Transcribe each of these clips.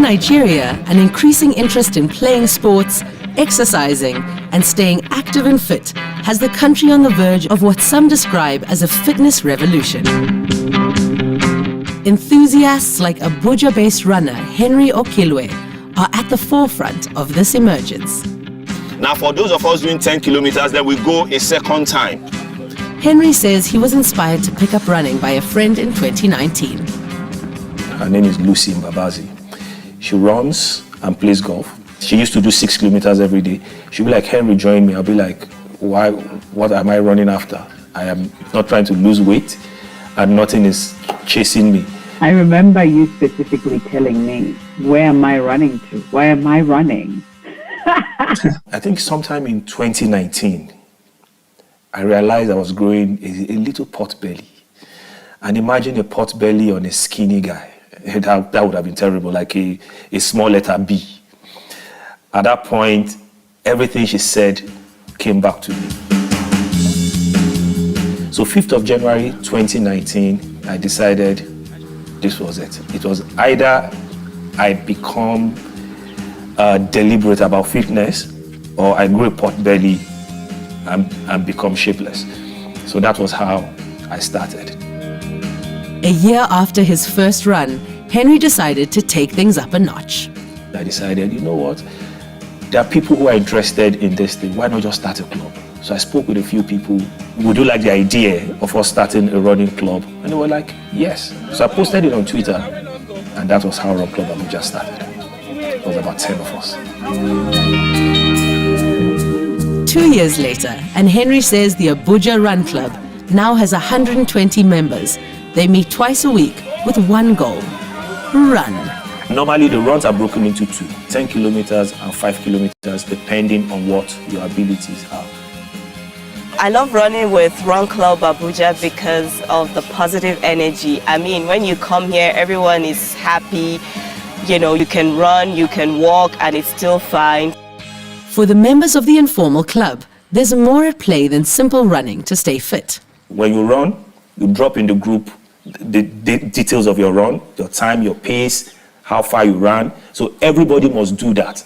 Nigeria, an increasing interest in playing sports, exercising, and staying active and fit has the country on the verge of what some describe as a fitness revolution. Enthusiasts like Abuja-based runner Henry Okilwe are at the forefront of this emergence. Now for those of us doing 10 kilometers, then we go a second time. Henry says he was inspired to pick up running by a friend in 2019. Her name is Lucy Mbabazi. She runs and plays golf. She used to do 6 kilometers every day. She'll be like, Henry, join me. I'll be like, why? What am I running after? I am not trying to lose weight and nothing is chasing me. I remember you specifically telling me, where am I running to? Why am I running? I think sometime in 2019, I realized I was growing a little pot belly. And imagine a pot belly on a skinny guy. That would have been terrible, like a small letter B. At that point, everything she said came back to me. So 5th of January 2019, I decided this was it. It was either I become deliberate about fitness or I grow a pot belly and become shapeless. So that was how I started. A year after his first run, Henry decided to take things up a notch. I decided, you know what? There are people who are interested in this thing. Why not just start a club? So I spoke with a few people who would like the idea of us starting a running club. And they were like, yes. So I posted it on Twitter. And that was how Club Abuja started. It was about 10 of us. 2 years later, and Henry says the Abuja Run Club now has 120 members. They meet twice a week with one goal: run. Normally the runs are broken into two, 10 kilometers and 5 kilometers, depending on what your abilities are. I love running with Run Club Abuja because of the positive energy. I mean, when you come here, everyone is happy. You know, you can run, you can walk, and it's still fine. For the members of the informal club, there's more at play than simple running to stay fit. When you run, you drop in the group the details of your run, your time, your pace, how far you ran. So everybody must do that.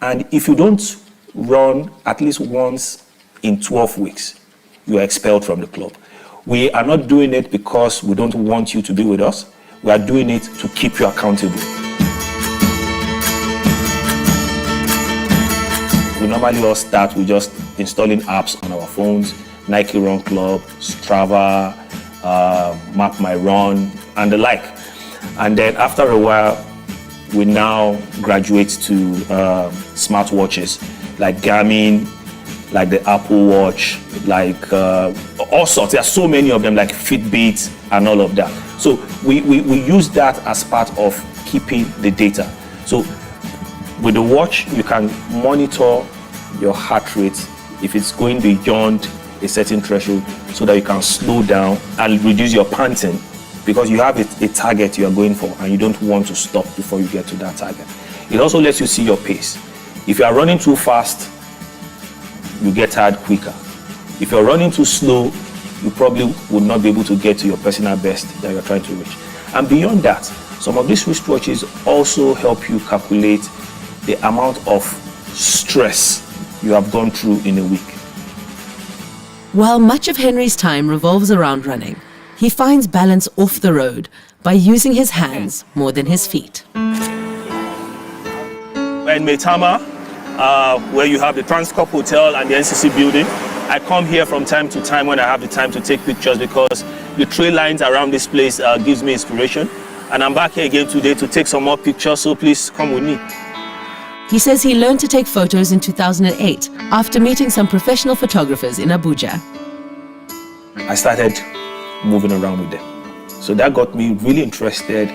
And if you don't run at least once in 12 weeks, you are expelled from the club. We are not doing it because we don't want you to be with us. We are doing it to keep you accountable. We normally all start with just installing apps on our phones, Nike Run Club, Strava, Map My Run, and the like. And then after a while, we now graduate to smartwatches like Garmin, like the Apple Watch, like all sorts. There are so many of them, like Fitbit and all of that. So we use that as part of keeping the data. So with the watch, you can monitor your heart rate if it's going beyond a certain threshold, so that you can slow down and reduce your panting, because you have a target you are going for and you don't want to stop before you get to that target. It also lets you see your pace. If you are running too fast, you get tired quicker. If you're running too slow, you probably would not be able to get to your personal best that you're trying to reach. And beyond that, some of these wristwatches also help you calculate the amount of stress you have gone through in a week. While much of Henry's time revolves around running, he finds balance off the road by using his hands more than his feet. We're in Maitama, where you have the Transcorp Hotel and the NCC building. I come here from time to time when I have the time to take pictures, because the trail lines around this place gives me inspiration. And I'm back here again today to take some more pictures, so please come with me. He says he learned to take photos in 2008 after meeting some professional photographers in Abuja. I started moving around with them. So that got me really interested,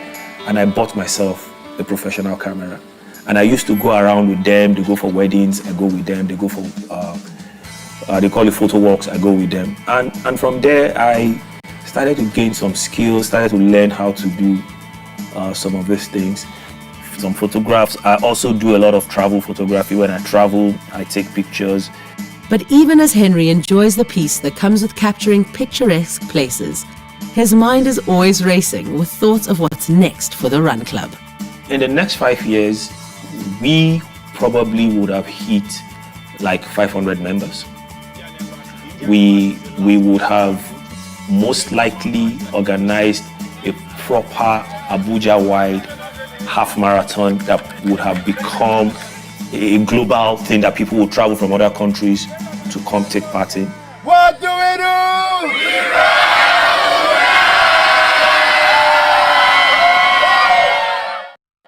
and I bought myself a professional camera. And I used to go around with them. They go for weddings, I go with them. They go for, they call it photo walks, I go with them. And from there, I started to gain some skills, started to learn how to do some of these things. Some photographs. I also do a lot of travel photography. When I travel, I take pictures. But even as Henry enjoys the peace that comes with capturing picturesque places, his mind is always racing with thoughts of what's next for the Run Club. in the next 5 years, we probably would have hit like 500 members. We would have most likely organized a proper Abuja-wide half marathon that would have become a global thing that people would travel from other countries to come take part in. What do we do?